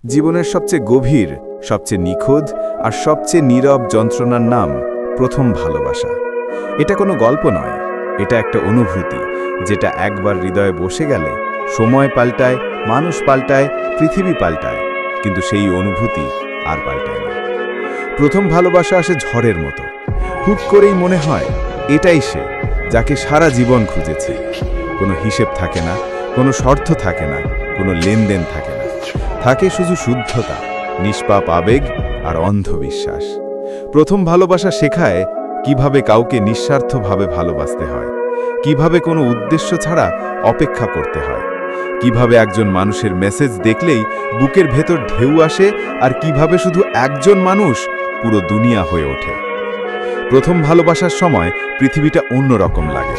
জীবনের সবচেয়ে গভীর, সবচেয়ে নিখুঁত আর সবচেয়ে নীরব যন্ত্রণার নাম প্রথম ভালোবাসা। এটা কোনো গল্প নয়, এটা একটা অনুভূতি যেটা একবার হৃদয়ে বসে গেলে সময় পাল্টায়, মানুষ পাল্টায়, পৃথিবী পাল্টায়, কিন্তু সেই অনুভূতি আর পাল্টায় না। প্রথম ভালোবাসা আসে ঝড়ের মতো, হুট করেই মনে হয় এটাই সে, যাকে সারা জীবন খুঁজেছি। কোনো হিসেব থাকে না, কোনো শর্ত থাকে না, কোনো লেনদেন থাকে না, থাকে শুধু শুদ্ধতা, নিষ্পাপ আবেগ আর অন্ধবিশ্বাস। প্রথম ভালোবাসা শেখায় কিভাবে কাউকে নিঃস্বার্থভাবে ভালোবাসতে হয়, কিভাবে কোনো উদ্দেশ্য ছাড়া অপেক্ষা করতে হয়, কিভাবে একজন মানুষের মেসেজ দেখলেই বুকের ভেতর ঢেউ আসে, আর কিভাবে শুধু একজন মানুষ পুরো দুনিয়া হয়ে ওঠে। প্রথম ভালোবাসার সময় পৃথিবীটা অন্যরকম লাগে।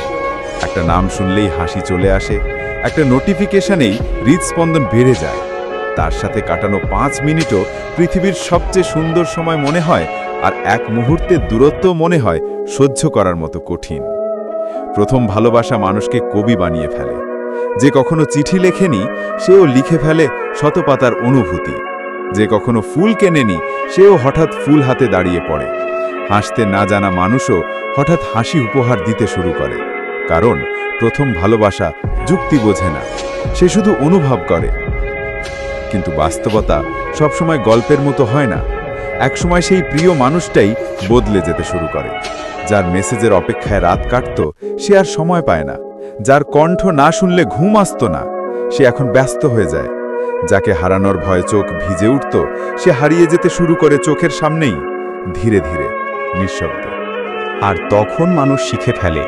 একটা নাম শুনলেই হাসি চলে আসে, একটা নোটিফিকেশনেই হৃদস্পন্দন বেড়ে যায়। তার সাথে কাটানো 5 মিনিটও পৃথিবীর সবচেয়ে সুন্দর সময় মনে হয়, আর এক মুহূর্তের দূরত্ব মনে হয় সহ্য করার মতো কঠিন। প্রথম ভালোবাসা মানুষকে কবি বানিয়ে ফেলে। যে কখনো চিঠি লেখেনি, সেও লিখে ফেলে শতপাতার অনুভূতি। যে কখনো ফুল কেনেনি, সেও হঠাৎ ফুল হাতে দাঁড়িয়ে পড়ে। হাসতে না জানা মানুষও হঠাৎ হাসি উপহার দিতে শুরু করে। কারণ প্রথম ভালোবাসা যুক্তি বোঝে না, সে শুধু অনুভব করে। কিন্তু বাস্তবতা সবসময় গল্পের মতো হয় না। একসময় সেই প্রিয় মানুষটাই বদলে যেতে শুরু করে। যার মেসেজের অপেক্ষায় রাত কাটত, সে আর সময় পায় না। যার কণ্ঠ না শুনলে ঘুম আসত না, সে এখন ব্যস্ত হয়ে যায়। যাকে হারানোর ভয়ে চোখ ভিজে উঠত, সে হারিয়ে যেতে শুরু করে চোখের সামনেই, ধীরে ধীরে, নিঃশব্দে। আর তখন মানুষ শিখে ফেলে,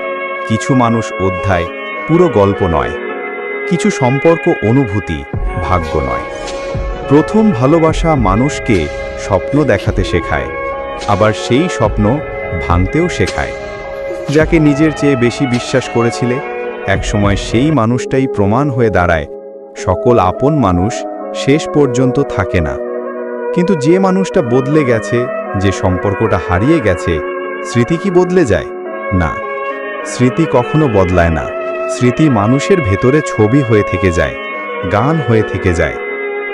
কিছু মানুষ অধ্যায়, পুরো গল্প নয়। কিছু সম্পর্ক অনুভূতি, ভাগ্য নয়। প্রথম ভালোবাসা মানুষকে স্বপ্ন দেখাতে শেখায়, আবার সেই স্বপ্ন ভাঙতেও শেখায়। যাকে নিজের চেয়ে বেশি বিশ্বাস করেছিলে, একসময় সেই মানুষটাই প্রমাণ হয়ে দাঁড়ায় সকল আপন মানুষ শেষ পর্যন্ত থাকে না। কিন্তু যে মানুষটা বদলে গেছে, যে সম্পর্কটা হারিয়ে গেছে, স্মৃতি কি বদলে যায়? না, স্মৃতি কখনো বদলায় না। স্মৃতি মানুষের ভেতরে ছবি হয়ে থেকে যায়, গান হয়ে থেকে যায়।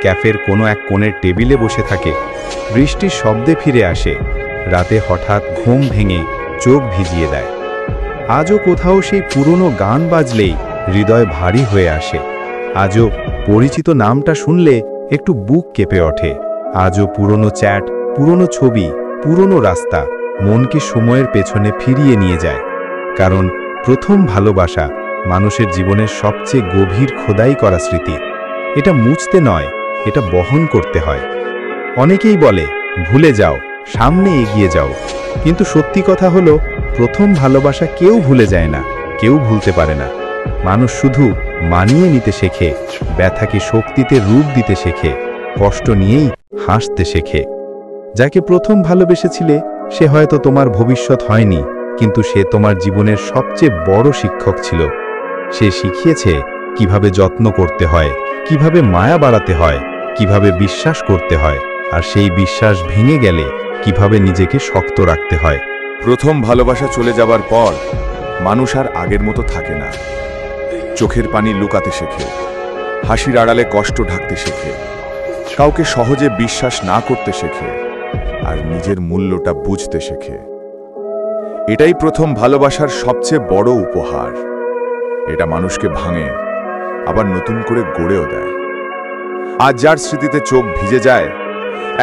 ক্যাফের কোনো এক কোণের টেবিলে বসে থাকে, বৃষ্টির শব্দে ফিরে আসে, রাতে হঠাৎ ঘুম ভেঙে চোখ ভিজিয়ে দেয়। আজও কোথাও সেই পুরনো গান বাজলেই হৃদয় ভারী হয়ে আসে। আজও পরিচিত নামটা শুনলে একটু বুক কেঁপে ওঠে। আজও পুরনো চ্যাট, পুরনো ছবি, পুরনো রাস্তা মনকে সময়ের পেছনে ফিরিয়ে নিয়ে যায়। কারণ প্রথম ভালোবাসা মানুষের জীবনের সবচেয়ে গভীর খোদাই করা স্মৃতি। এটা মুছতে নয়, এটা বহন করতে হয়। অনেকেই বলে ভুলে যাও, সামনে এগিয়ে যাও, কিন্তু সত্যি কথা হলো প্রথম ভালোবাসা কেউ ভুলে যায় না, কেউ ভুলতে পারে না। মানুষ শুধু মানিয়ে নিতে শেখে, ব্যথাকে শক্তিতে রূপ দিতে শেখে, কষ্ট নিয়েই হাসতে শেখে। যাকে প্রথম ভালোবেসেছিলে, সে হয়তো তোমার ভবিষ্যৎ হয়নি, কিন্তু সে তোমার জীবনের সবচেয়ে বড় শিক্ষক ছিল। সে শিখিয়েছে কিভাবে যত্ন করতে হয়, কিভাবে মায়া বাড়াতে হয়, কিভাবে বিশ্বাস করতে হয়, আর সেই বিশ্বাস ভেঙে গেলে কিভাবে নিজেকে শক্ত রাখতে হয়। প্রথম ভালোবাসা চলে যাবার পর মানুষ আর আগের মতো থাকে না। চোখের পানি লুকাতে শেখে, হাসির আড়ালে কষ্ট ঢাকতে শেখে, কাউকে সহজে বিশ্বাস না করতে শেখে, আর নিজের মূল্যটা বুঝতে শেখে। এটাই প্রথম ভালোবাসার সবচেয়ে বড় উপহার। এটা মানুষকে ভাঙে, আবার নতুন করে গড়েও দেয়। আজ যার স্মৃতিতে চোখ ভিজে যায়,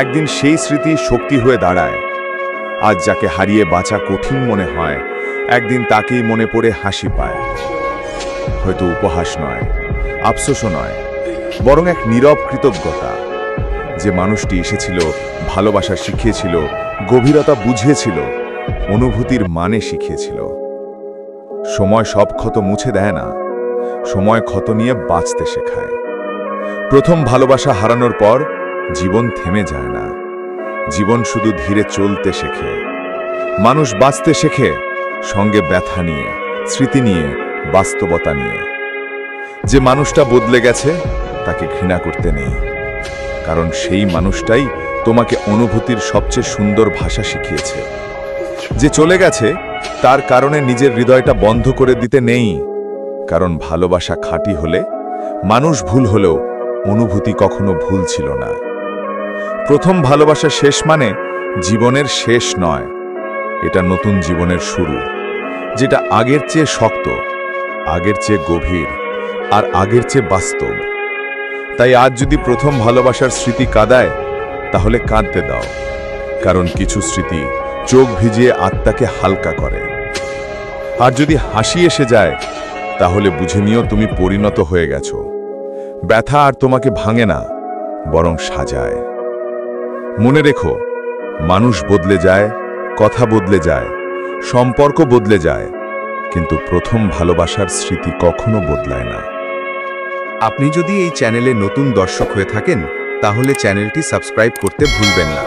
একদিন সেই স্মৃতি শক্তি হয়ে দাঁড়ায়। আজ যাকে হারিয়ে বাঁচা কঠিন মনে হয়, একদিন তাকেই মনে পড়ে হাসি পায়। হয়তো উপহাস নয়, আফসোসও নয়, বরং এক নীরব কৃতজ্ঞতা। যে মানুষটি এসেছিল, ভালোবাসা শিখিয়েছিল, গভীরতা বুঝিয়েছিল, অনুভূতির মানে শিখিয়েছিল। সময় সব ক্ষত মুছে দেয় না, সময় ক্ষত নিয়ে বাঁচতে শেখায়। প্রথম ভালোবাসা হারানোর পর জীবন থেমে যায় না, জীবন শুধু ধীরে চলতে শেখে। মানুষ বাঁচতে শেখে, সঙ্গে ব্যথা নিয়ে, স্মৃতি নিয়ে, বাস্তবতা নিয়ে। যে মানুষটা বদলে গেছে, তাকে ঘৃণা করতে নেই, কারণ সেই মানুষটাই তোমাকে অনুভূতির সবচেয়ে সুন্দর ভাষা শিখিয়েছে। যে চলে গেছে, তার কারণে নিজের হৃদয়টা বন্ধ করে দিতে নেই, কারণ ভালোবাসা খাঁটি হলে, মানুষ ভুল হলেও অনুভূতি কখনো ভুল ছিল না। প্রথম ভালোবাসা শেষ মানে জীবনের শেষ নয়, এটা নতুন জীবনের শুরু, যেটা আগের চেয়ে শক্ত, আগের চেয়ে গভীর আর আগের চেয়ে বাস্তব। তাই আজ যদি প্রথম ভালোবাসার স্মৃতি কাঁদায়, তাহলে কাঁদতে দাও, কারণ কিছু স্মৃতি চোখ ভিজিয়ে আত্মাকে হালকা করে। আর যদি হাসি এসে যায়, তাহলে বুঝে নিও তুমি পরিণত হয়ে গেছো। ব্যথা আর তোমাকে ভাঙে না, বরং সাজায়। মনে রেখো, মানুষ বদলে যায়, কথা বদলে যায়, সম্পর্ক বদলে যায়, কিন্তু প্রথম ভালোবাসার স্মৃতি কখনো বদলায় না। আপনি যদি এই চ্যানেলে নতুন দর্শক হয়ে থাকেন, তাহলে চ্যানেলটি সাবস্ক্রাইব করতে ভুলবেন না।